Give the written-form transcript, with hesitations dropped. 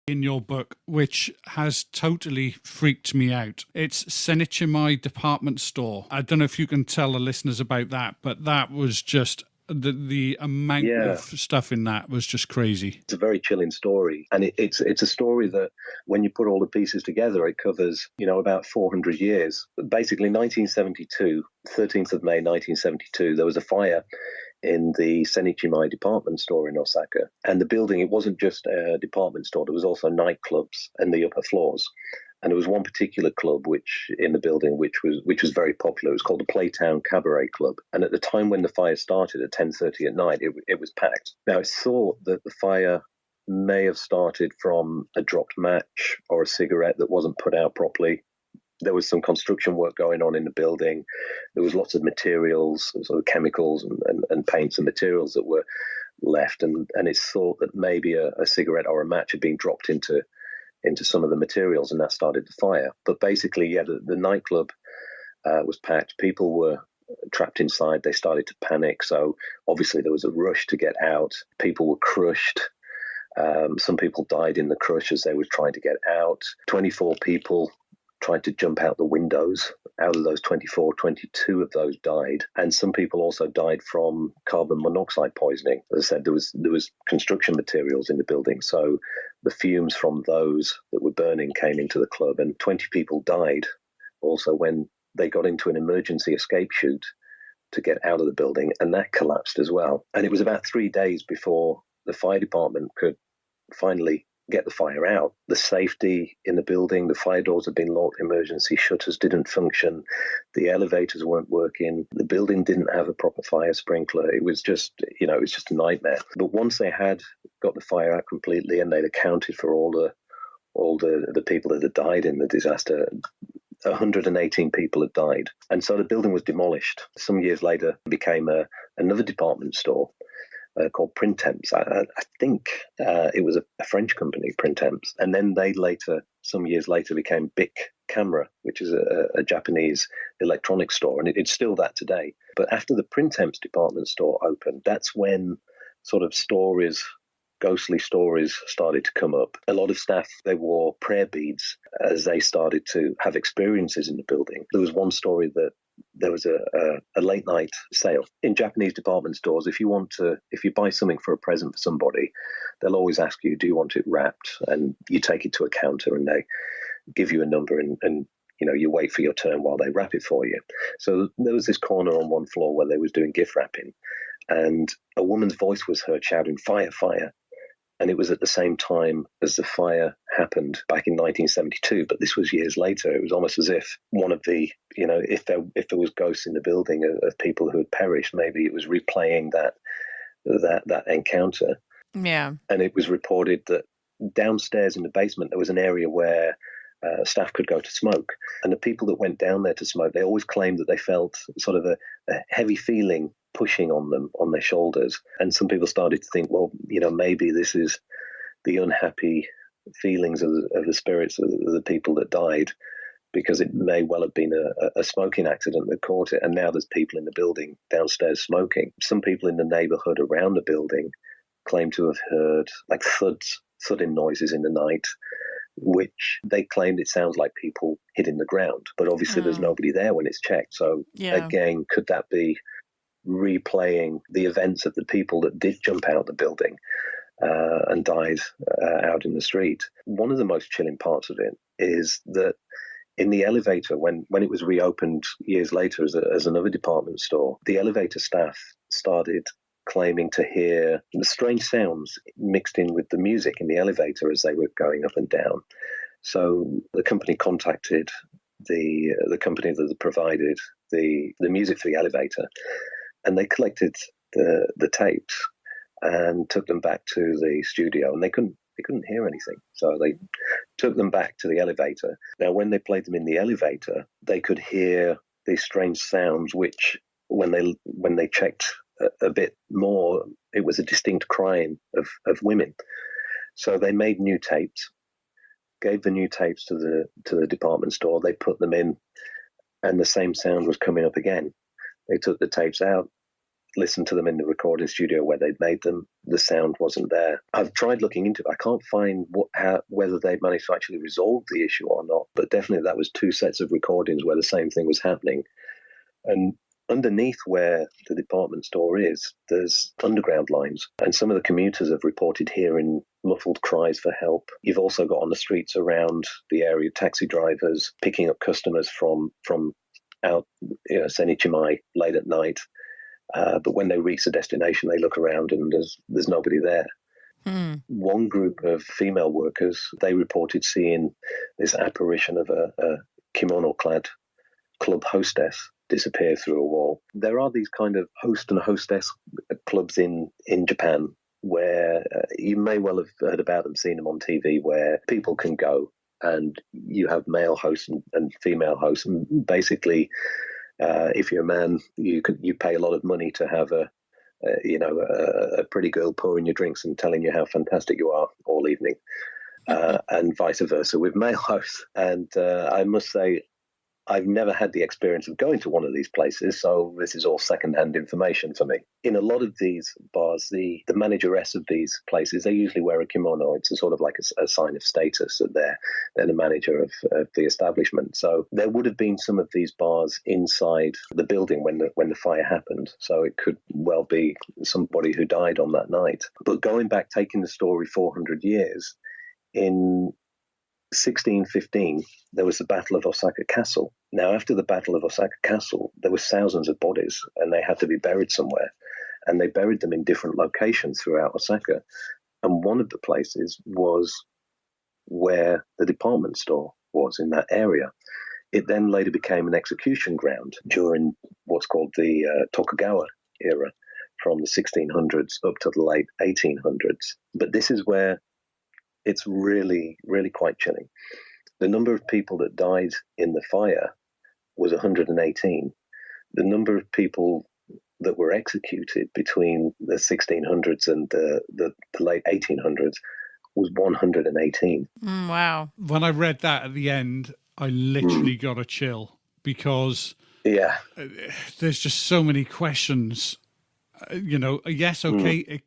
in your book, which has totally freaked me out. It's Sennichimae department store. I don't know if you can tell the listeners about that, but that was just the amount of stuff in that was just crazy. It's a very chilling story, and it's a story that when you put all the pieces together, it covers about 400 years. Basically, 1972, 13th of May 1972, there was a fire in the Sennichimae department store in Osaka. And the building, it wasn't just a department store, there was also nightclubs in the upper floors. And there was one particular club in the building which was very popular. It was called the Playtown Cabaret Club. And at the time when the fire started at 10:30 at night, it was packed. Now, it's thought that the fire may have started from a dropped match or a cigarette that wasn't put out properly. There was some construction work going on in the building. There was lots of materials, sort of chemicals and paints and materials that were left. And it's thought that maybe a cigarette or a match had been dropped into some of the materials, and that started the fire. But basically, the nightclub was packed. People were trapped inside. They started to panic. So obviously there was a rush to get out. People were crushed. Some people died in the crush as they were trying to get out. 24 people tried to jump out the windows. Out of those 24, 22 of those died. And some people also died from carbon monoxide poisoning. As I said, there was construction materials in the building. So the fumes from those that were burning came into the club, and 20 people died also when they got into an emergency escape chute to get out of the building, and that collapsed as well. And it was about 3 days before the fire department could finally get the fire out. The safety in the building, the fire doors had been locked, emergency shutters didn't function, the elevators weren't working, the building didn't have a proper fire sprinkler. It was just, it was just a nightmare. But once they had got the fire out completely and they'd accounted for all the people that had died in the disaster, 118 people had died. And so the building was demolished. Some years later, it became another department store called Printemps. I think it was a French company, Printemps. And then some years later, became Bic Camera, which is a Japanese electronics store. And it's still that today. But after the Printemps department store opened, that's when sort of ghostly stories started to come up. A lot of staff, they wore prayer beads as they started to have experiences in the building. There was one story that there was a late night sale in Japanese department stores. If you buy something for a present for somebody, they'll always ask you, do you want it wrapped? And you take it to a counter and they give you a number and you wait for your turn while they wrap it for you. So there was this corner on one floor where they was doing gift wrapping, and a woman's voice was heard shouting, "Fire, fire." And it was at the same time as the fire happened back in 1972, but this was years later. It was almost as if one of the, if there was ghosts in the building of people who had perished, maybe it was replaying that encounter. Yeah. And it was reported that downstairs in the basement, there was an area where staff could go to smoke. And the people that went down there to smoke, they always claimed that they felt sort of a heavy feeling pushing on them, on their shoulders. And some people started to think, well, maybe this is the unhappy feelings of the spirits of the people that died, because it may well have been a smoking accident that caught it. And now there's people in the building downstairs smoking. Some people in the neighborhood around the building claim to have heard like thudding noises in the night, which they claimed it sounds like people hitting the ground. But obviously there's nobody there when it's checked. So again, could that be replaying the events of the people that did jump out the building and died out in the street? One of the most chilling parts of it is that in the elevator, when it was reopened years later as another department store, the elevator staff started claiming to hear the strange sounds mixed in with the music in the elevator as they were going up and down. So the company contacted the company that provided the music for the elevator, and they collected the tapes and took them back to the studio, and they couldn't hear anything. So they took them back to the elevator. Now, when they played them in the elevator, they could hear these strange sounds, which when they checked a bit more, it was a distinct crying of women. So they made new tapes, gave the new tapes to the department store. They put them in, and the same sound was coming up again. They took the tapes out, listened to them in the recording studio where they'd made them. The sound wasn't there. I've tried looking into it. I can't find whether they'd managed to actually resolve the issue or not, but definitely that was two sets of recordings where the same thing was happening. And underneath where the department store is, there's underground lines, and some of the commuters have reported hearing muffled cries for help. You've also got on the streets around the area taxi drivers picking up customers from out Sennichimae late at night. But when they reach the destination, they look around and there's nobody there. One group of female workers, they reported seeing this apparition of a kimono-clad club hostess disappear through a wall. There are these kind of host and hostess clubs in Japan where you may well have heard about them, seen them on TV, where people can go and you have male hosts and female hosts. And basically, if you're a man, you pay a lot of money to have a pretty girl pouring your drinks and telling you how fantastic you are all evening, and vice versa with male hosts. And I must say, I've never had the experience of going to one of these places, so this is all second-hand information for me. In a lot of these bars, the manageress of these places, they usually wear a kimono. It's a sort of like a sign of status that they're the manager of the establishment. So there would have been some of these bars inside the building when the fire happened. So it could well be somebody who died on that night. But going back, taking the story 400 years, in 1615, there was the Battle of Osaka Castle. Now, after the Battle of Osaka Castle, there were thousands of bodies, and they had to be buried somewhere. And they buried them in different locations throughout Osaka. And one of the places was where the department store was, in that area. It then later became an execution ground during what's called the Tokugawa era, from the 1600s up to the late 1800s. But this is where it's really, really quite chilling. The number of people that died in the fire was 118. The number of people that were executed between the 1600s and the late 1800s was 118. Wow. When I read that at the end, I literally got a chill, because there's just so many questions. Yes, okay,